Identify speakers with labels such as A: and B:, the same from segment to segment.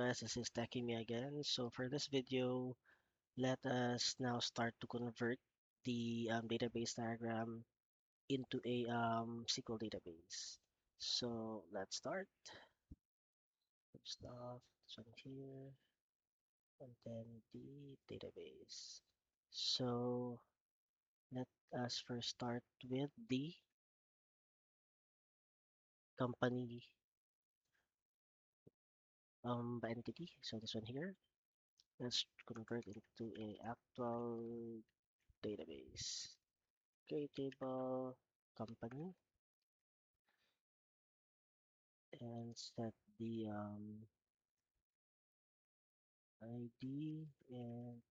A: guys, this is Takimi again. So for this video, let us now start to convert the database diagram into a SQL database. So let's start. First off, this one here, and then the database. So let us first start with the company entity. So this one here, let's convert into a actual database. Create table, company, and set the ID and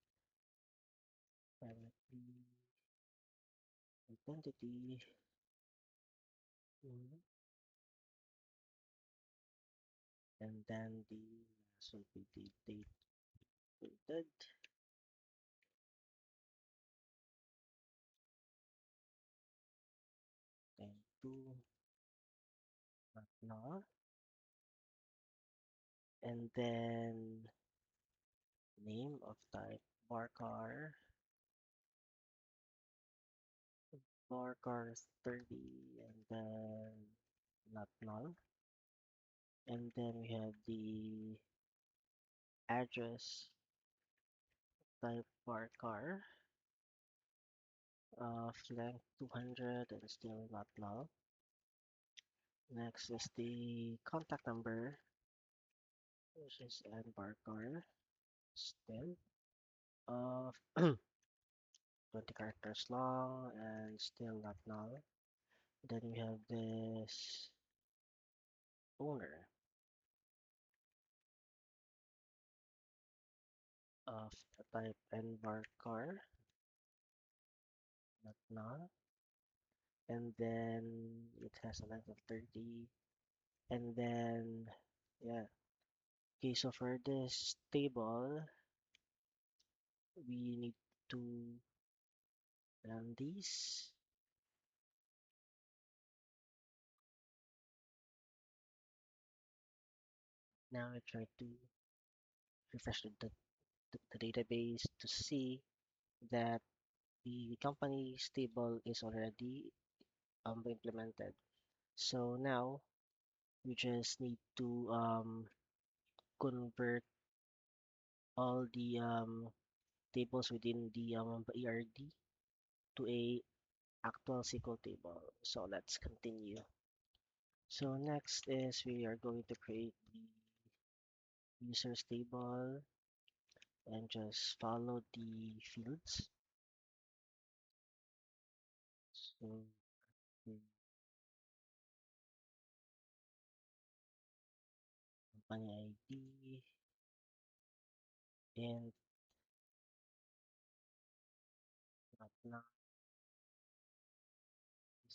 A: primary identity. mm, And then the last will be the date printed. Then two, not now. And then name of type varchar, varchar 30, and then not null. And then we have the address type varchar of length 200 and still not null. Next is the contact number, which is n varchar still of 20 characters long and still not null. Then we have this owner of type n varchar, not null. And then it has a length of 30. And then, yeah. Okay, so for this table, we need to run these. Now I try to refresh the database to see that the company's table is already implemented. So now we just need to convert all the tables within the ERD to a actual SQL table. So let's continue. So next is we are going to create the users table and just follow the fields. So the company ID and not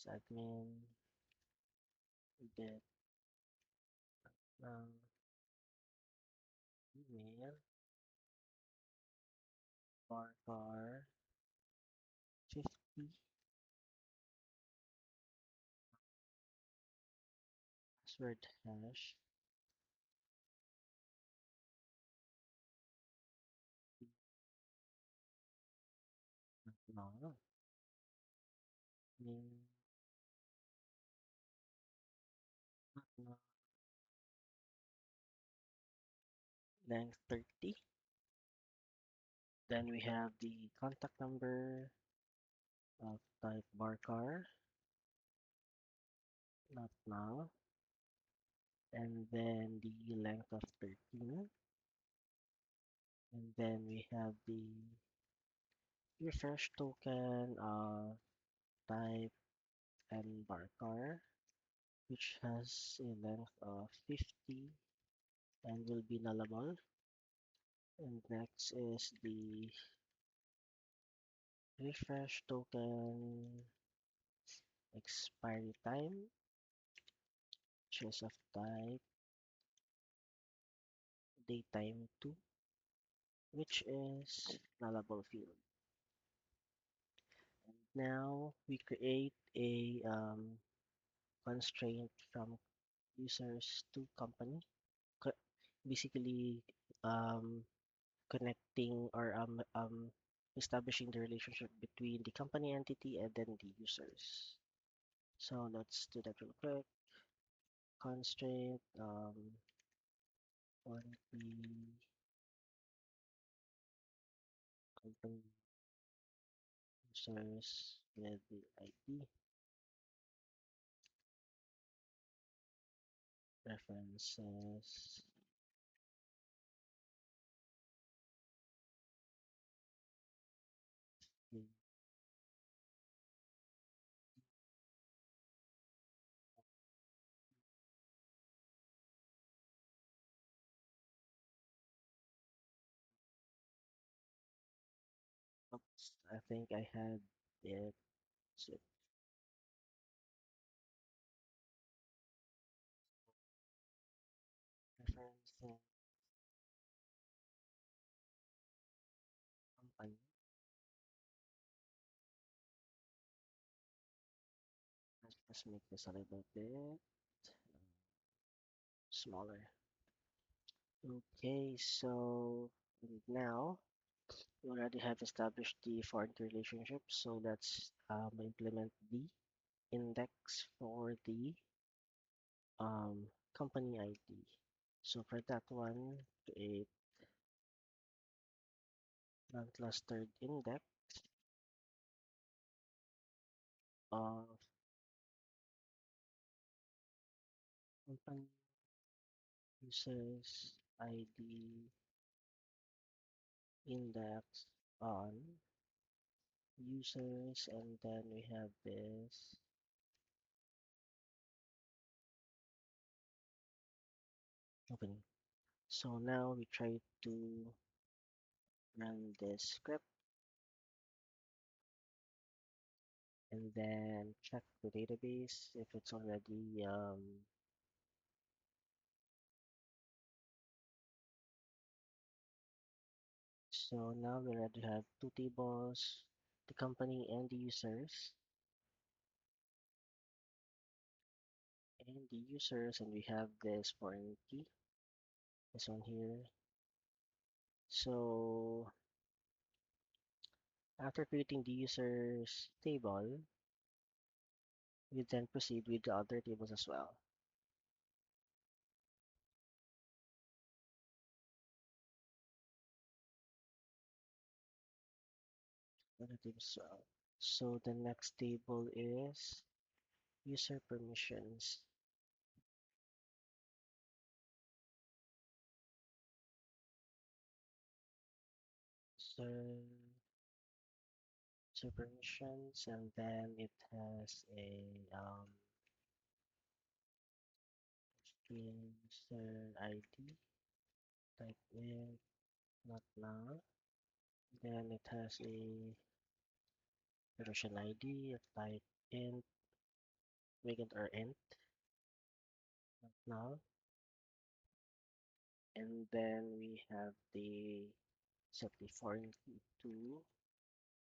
A: admin get email varchar 50 password hash no min no, length 30. Then we have the contact number of type varchar, not now, and then the length of 13. And then we have the refresh token of type and varchar, which has a length of 50 and will be nullable. And next is the refresh token expiry time, which is of type datetime 2, which is nullable field. Now we create a constraint from users to company. basically um, connecting or establishing the relationship between the company entity and then the users. So let's do that real quick. Constraint on the company users with the ID references. the- Oops, I think I had it. So referencing company. Let's make this a little bit smaller. Okay, so now we already have established the foreign key relationship. So let's implement the index for the um, company ID. So for that one, create non-clustered index of company users ID index on users, and then we have this company. So now we try to run this script and then check the database if it's already so now we already have two tables, the company and the users, and we have this foreign key, this one here. So after creating the users table, we then proceed with the other tables as well. Other tables as well. So the next table is user permissions. So user permissions, and then it has a user ID. Type in not now. Then it has a version ID. Type in make or int not now. And then we have the set the foreign key to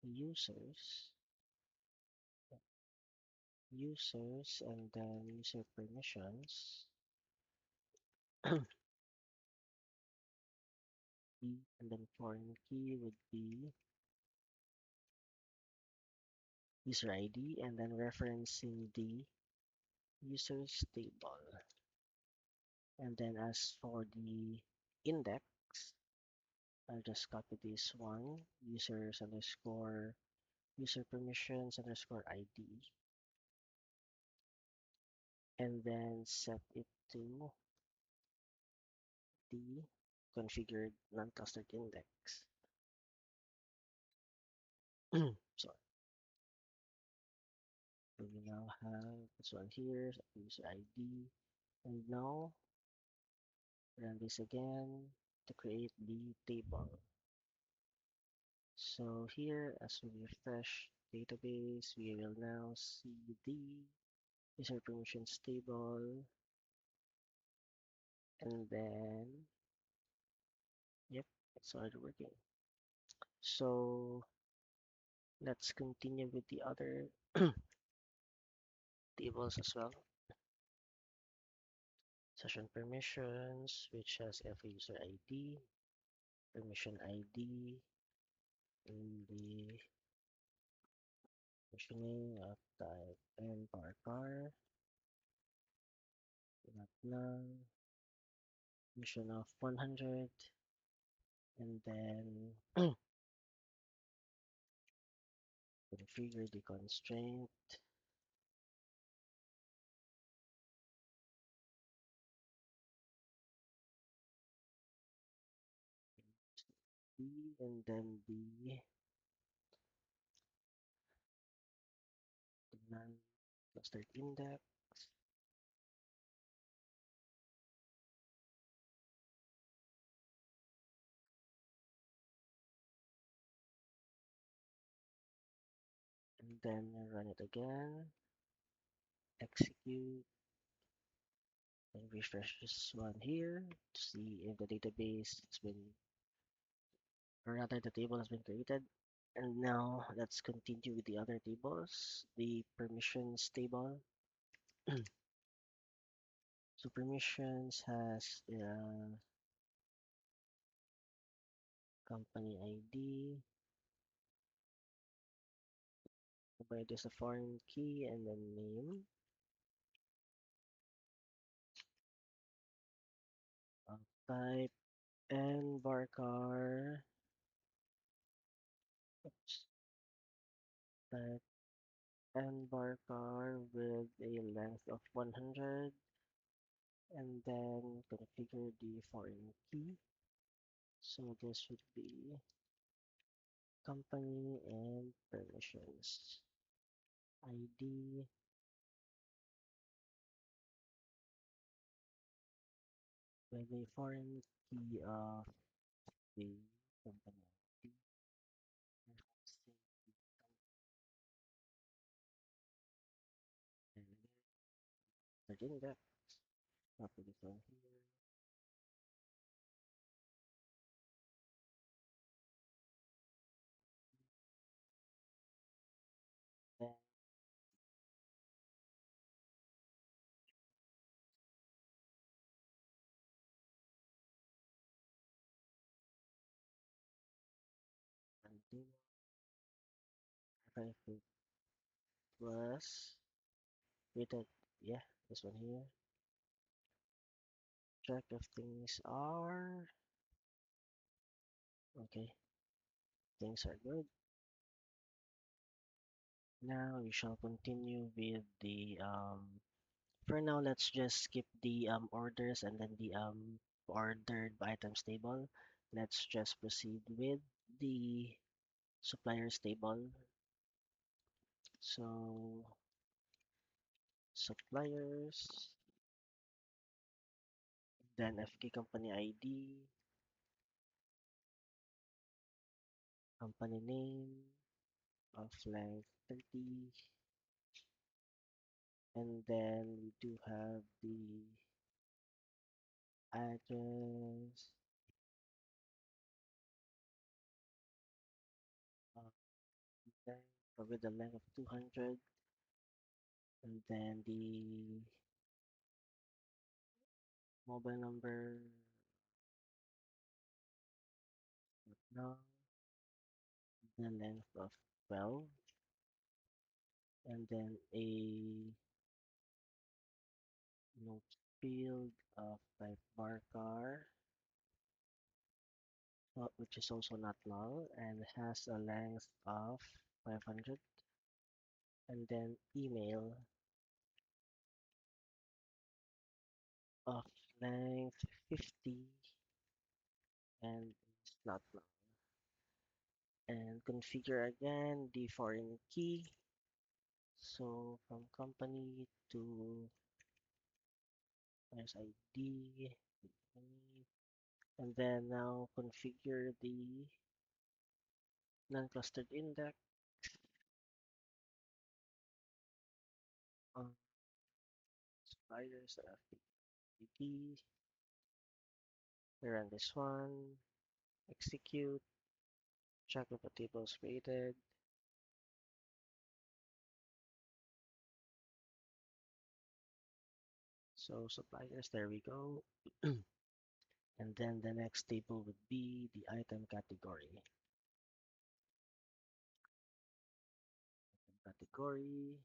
A: users, and then user permissions, and then foreign key would be user ID, and then referencing the users table. And then as for the index, I'll just copy this one, users underscore user permissions underscore ID, and then set it to the configured non-clustered index. Sorry. So we now have this one here, user ID, and now run this again to create the table. So here, as we refresh database, we will now see the user permissions table, and then, yep, it's already working. So let's continue with the other tables as well. Session permissions, which has a user ID, permission ID, in the permissioning of type and bar, not null, permission of 100, and then configure the constraint, and then the non-clustered index, and then run it again, execute, and refresh this one here to see if the database has been, or rather the table has been created. And now let's continue with the other tables, the permissions table. So permissions has company ID, provide as a foreign key, and then name of type and varchar. Oops, type and varchar with a length of 100, and then configure the foreign key. So this would be company and permissions ID with a foreign key of the company ID. Again, that copy this one here. Then continue. If it was waited, yeah, this one here. Check if things are okay. Things are good. Now we shall continue with the for now let's just skip the orders and then the ordered items table. Let's just proceed with the suppliers table. So suppliers, then FK company ID, company name of length 30, and then we do have the address, uh, with the length of 200, and then the mobile number now, the length of 12, and then a note field of type varchar, which is also not null and has a length of 500, and then email of length 50 and it's not null. And configure again the foreign key. So from company to there's ID, and then now configure the non-clustered index on suppliers FTP. Run this one, execute, check if a table is created. So suppliers, there we go. And then the next table would be the item category. Category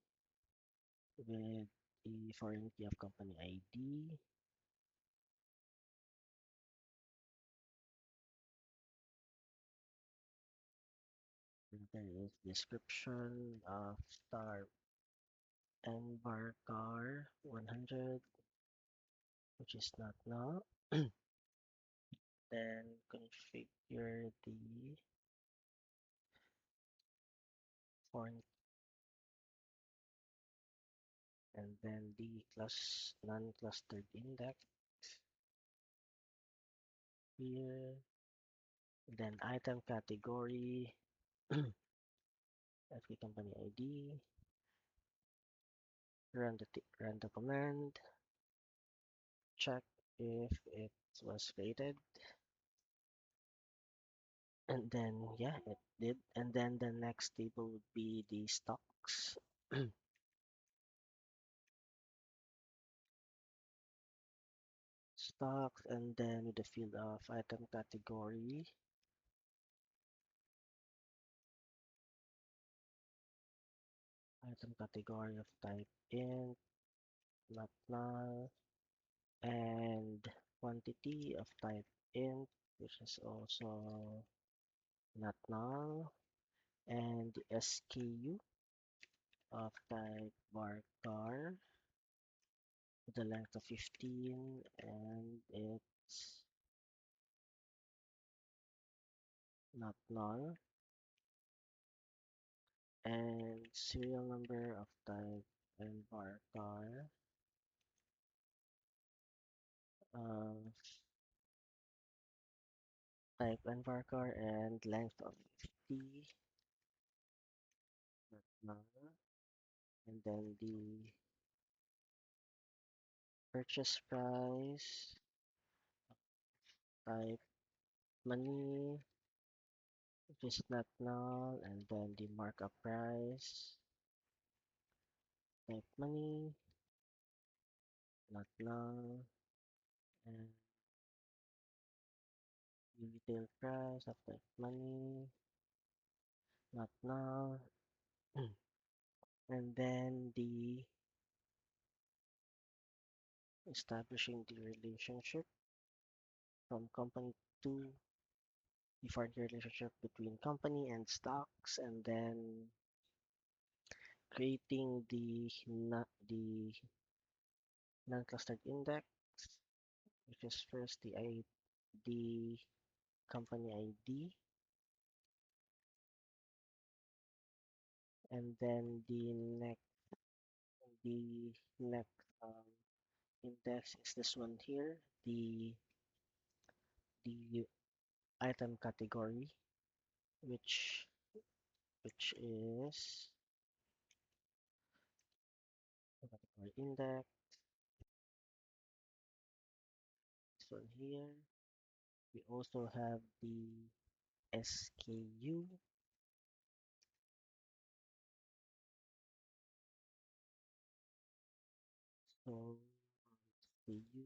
A: with a foreign key of company ID. And there is description of star and bar car 100, which is not null. Then configure the foreign and then the non-clustered index here. Then item category, FK company ID, run the command, check if it was created, and then yeah, it did. And then the next table would be the stocks. Stocks, and then with the field of item category, of type int, not null, and quantity of type int, which is also not null, and the SKU of type varchar with the length of 15, and it's not null, and serial number of type and varchar of type and varchar and length of 50, not null, and then the purchase price type money, which is not null, and then the markup price type money, not null, and the retail price of type money, not null, and then the establishing the relationship from company to define the relationship between company and stocks, and then creating the non-clustered index, which is first the company ID, and then the next index is this one here, the item category, which is the category index, this one here. We also have the SKU, so SKU,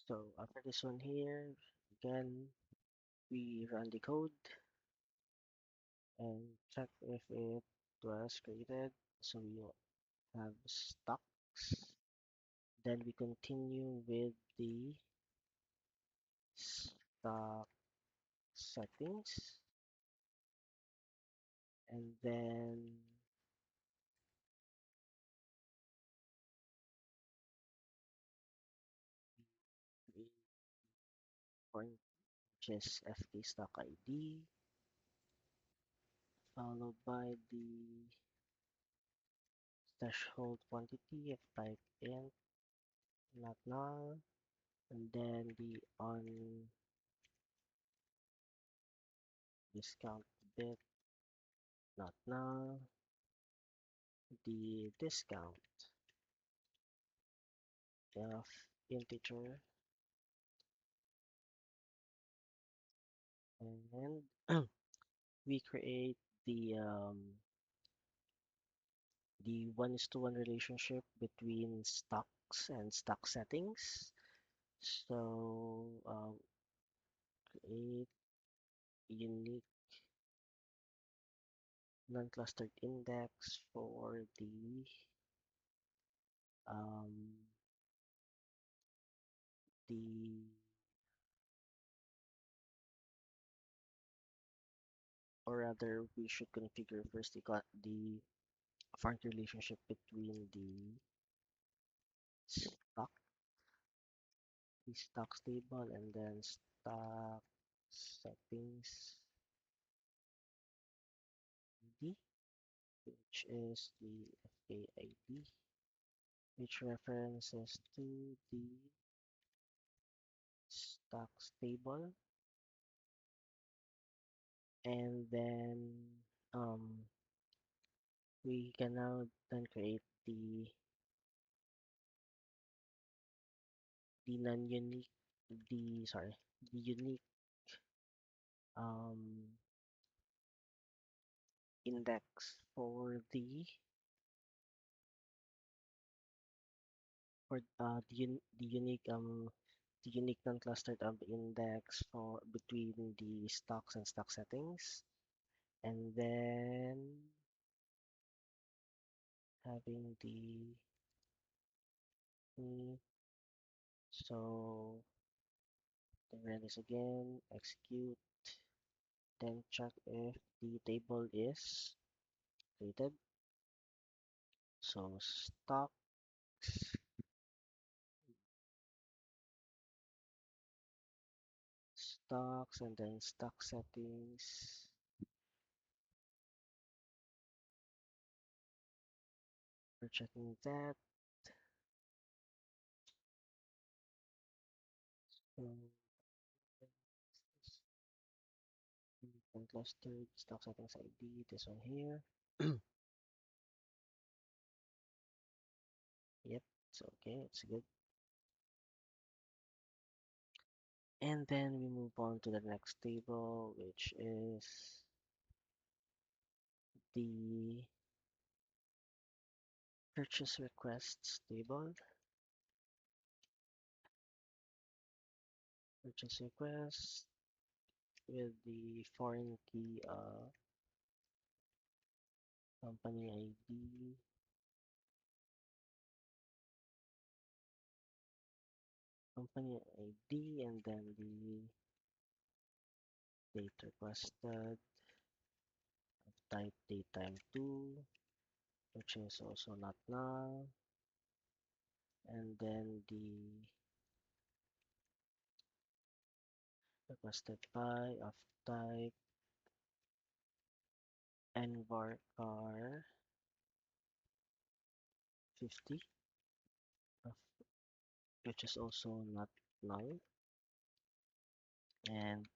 A: so after this one here, again, we run the code and check if it was created. So we have stocks. Then we continue with the stock settings, and then we point which is FK stock ID, followed by the threshold quantity of type int, not null, and then the on discount bit, not null, the discount of integer and we create the 1:1 relationship between stocks and stock settings. So create unique non-clustered index for um, the or rather we should configure first the foreign relationship between stock the stocks table and then stock settings ID, which is the FAID, which references to the stocks table, and then um, we can now then create the non-unique the sorry the unique um, index for the unique non-clustered index for between the stocks and stock settings, and then having so then run this again, execute, then check if the table is created. So stocks, and then stock settings. We're checking that. So clustered stock settings ID, this one here. Yep, it's okay, it's good. And then we move on to the next table, which is the purchase requests table. Purchase request with the foreign key company ID, and then the date requested, type datetime2, which is also not null, and then the requested by of type nvarchar 50, of, which is also not null, and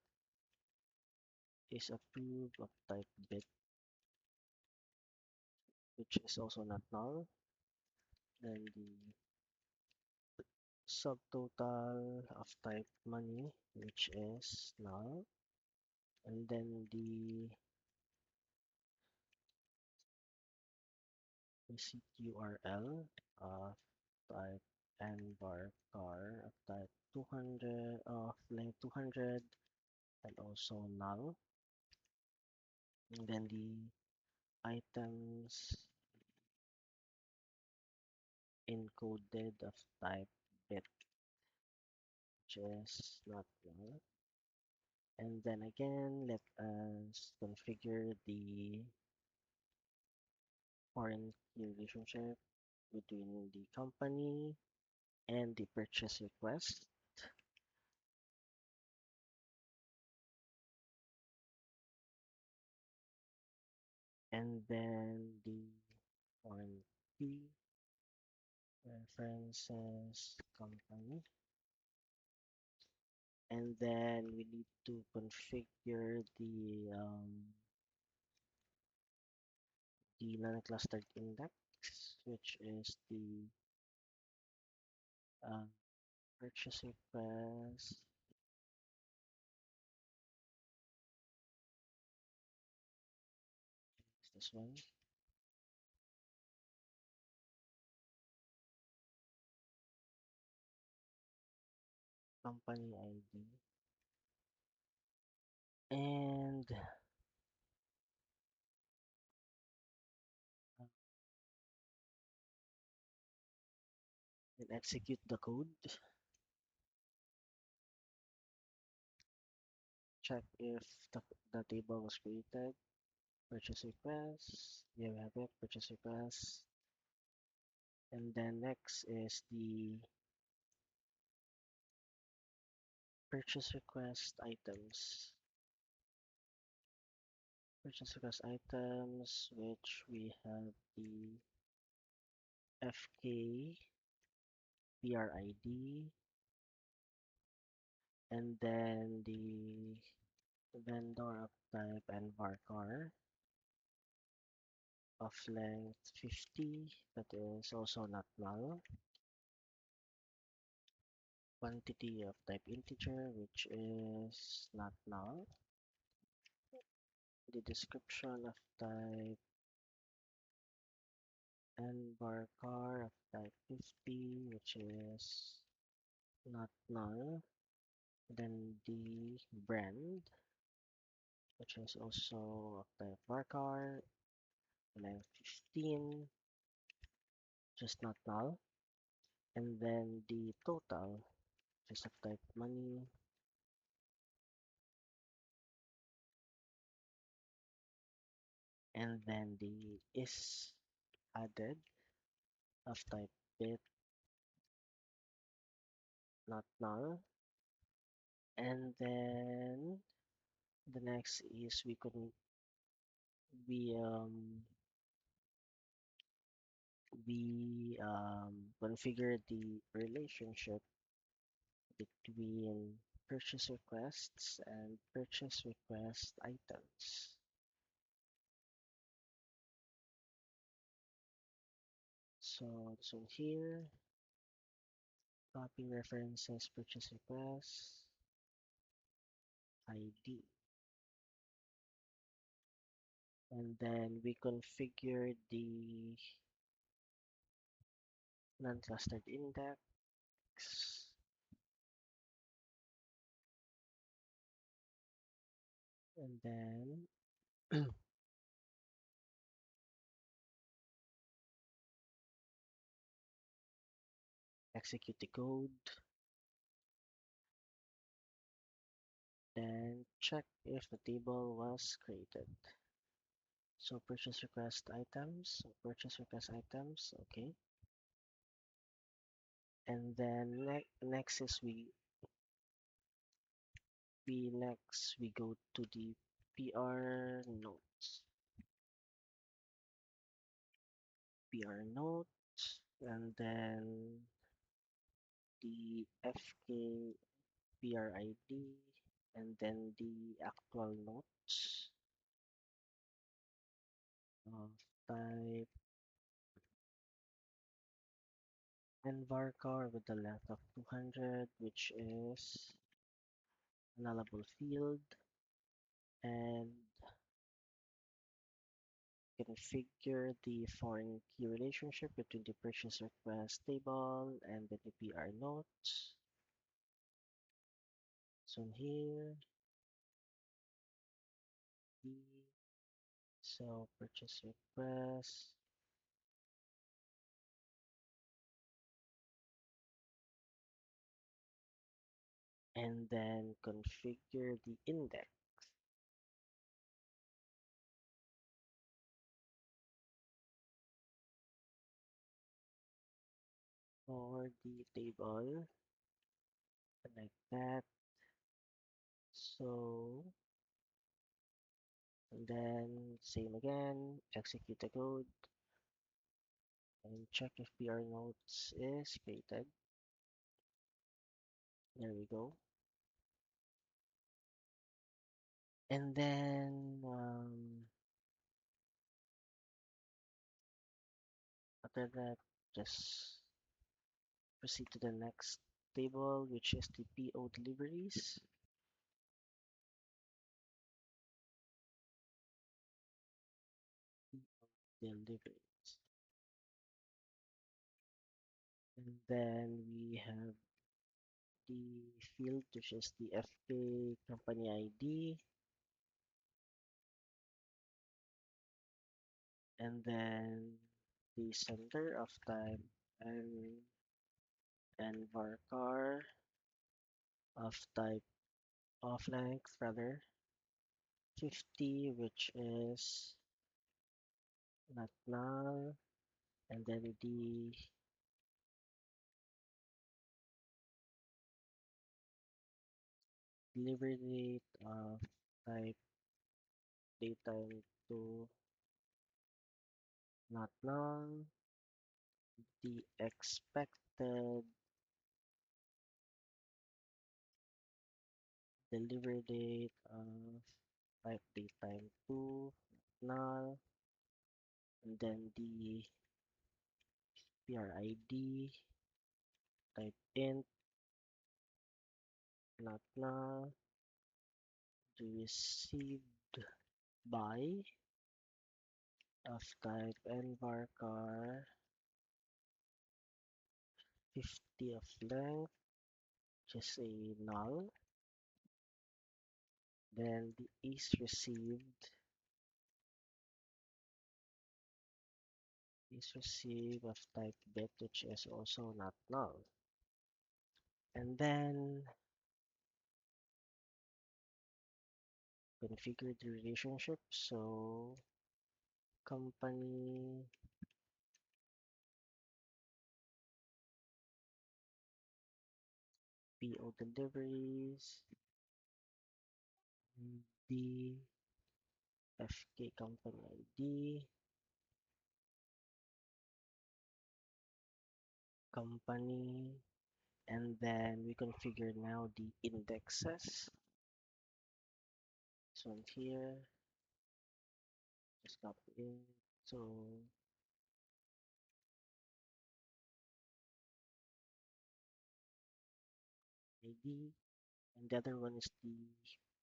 A: is approved of type bit, which is also not null. Then the subtotal of type money, which is null, and then the receipt URL of type nvarchar of type 200 of length 200 and also null, and then the items encoded of type bit, which is not null. And then again, let us configure the foreign key relationship between the company and the purchase request. And then the foreign key references company. And then we need to configure the non-clustered index, which is the uh, purchase request one. Company ID. And then execute the code. Check if the table was created. Purchase request. Here we have it, purchase request. And then next is the purchase request items. Purchase request items, which we have the FK, PRID, and then the vendor of type and varchar of length 50, that is also not null. Quantity of type integer, which is not null. The description of type and varchar of type 50, which is not null. Then the brand, which is also of type varchar, length 15, just not null. And then the total, just of type money. And then the is added of type bit, not null. And then the next is we configure the relationship between purchase requests and purchase request items. So here, copy references purchase request ID. And then we configure the non-clustered index. And then execute the code. Then check if the table was created. So purchase request items, okay. And then next is we go to the PR notes. PR notes, and then the FK PRID, and then the actual notes of type and varchar with the length of 200, which is a nullable field, and configure the foreign key relationship between the purchase request table and the PR notes. So here, the so purchase request, and then configure the index for the table like that. So, and then same again, execute the code and check if PR notes is created. There we go. And then after that, just proceed to the next table, which is the PO deliveries. deliveries. And then we have the field, which is the FK company ID, and then the center of type and varchar of type of length rather 50, which is not null, and then the delivery date of type data into not null, the expected delivery date of type data into null, and then the PRID type int not null, received by of type nvarchar 50 of length, just a null. Then the is received of type bit, which is also not null. And then configure the relationship. So company PO deliveries, the FK company ID, company, and then we configure now the indexes. This one here, just copy in. So ID, and the other one is the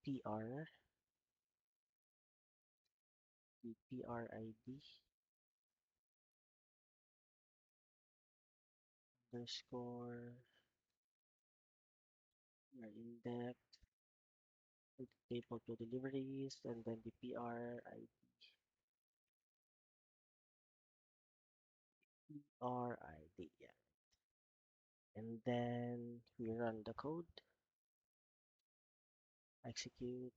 A: PR, the PRID underscore our index with table to deliveries, and then the PRID, yeah. And then we run the code, execute,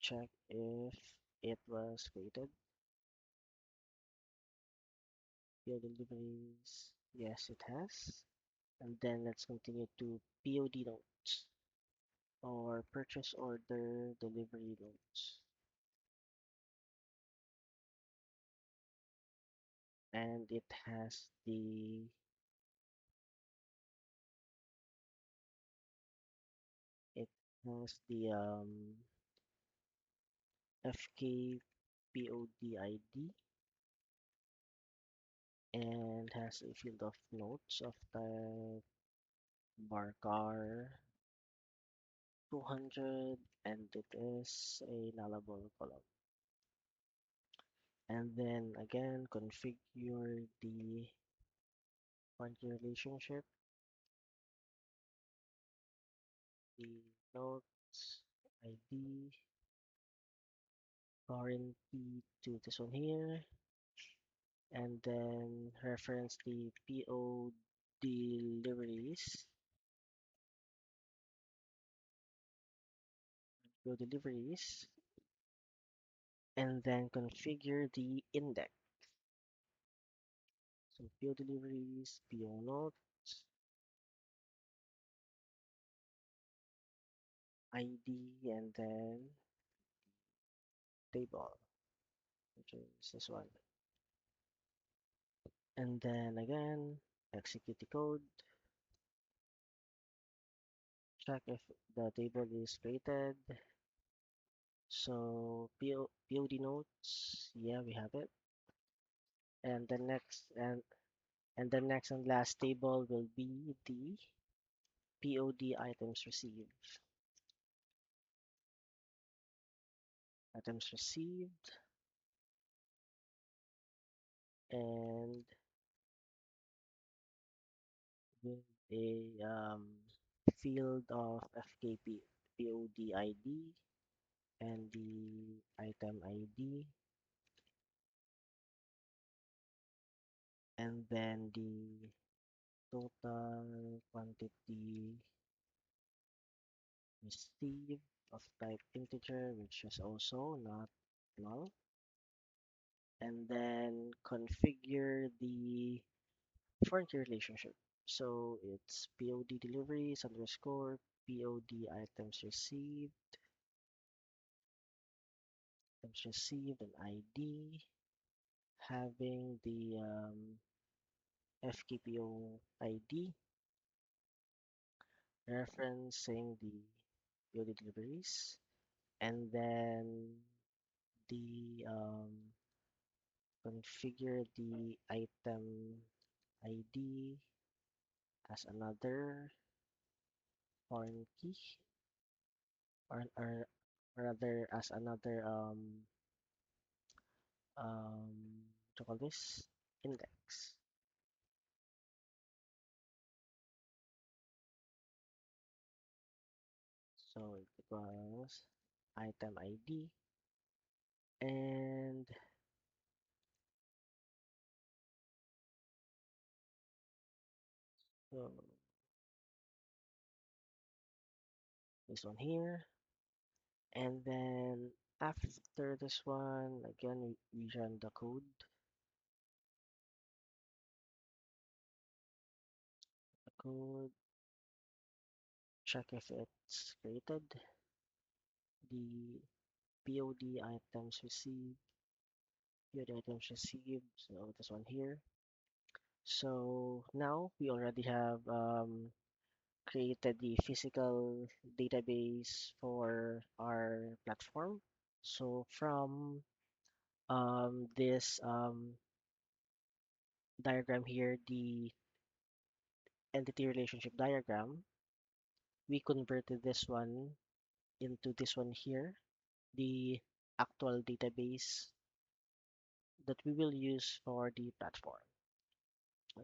A: check if it was created. PO deliveries, yes, it has. And then let's continue to POD notes or purchase order delivery notes. And it has the FK POD ID and has a field of notes of type varchar 200, and it is a nullable column. And then again configure the quantity relationship, the notes ID current to this one here, and then reference the PO deliveries, and then configure the index. So PO deliveries, PO notes, ID, and then table, which is this one. And then again, execute the code, check if the table is created. So POD notes, yeah, we have it. And the next and last table will be the POD items received. Items received, and with a field of FKP POD ID and the item ID, and then the total quantity received of type integer, which is also not null, and then configure the foreign key relationship. So it's POD deliveries underscore POD items received, and ID having the FKPO ID referencing the POD deliveries, and then the configure the item ID as another foreign key, or rather as another what do you call this, index. So it equals item ID, and so this one here, and then after this one again we run the code, check if it's created, the POD items received, POD items received, so this one here. So now we already have created the physical database for our platform. So from this diagram here, the entity relationship diagram, we converted this one into this one here, the actual database that we will use for the platform.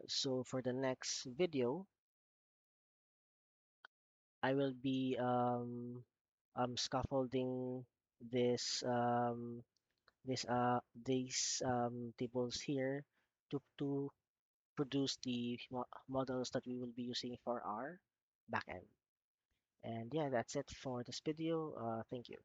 A: So for the next video, I will be scaffolding this these tables here to produce the models that we will be using for our backend. And yeah, that's it for this video. Thank you.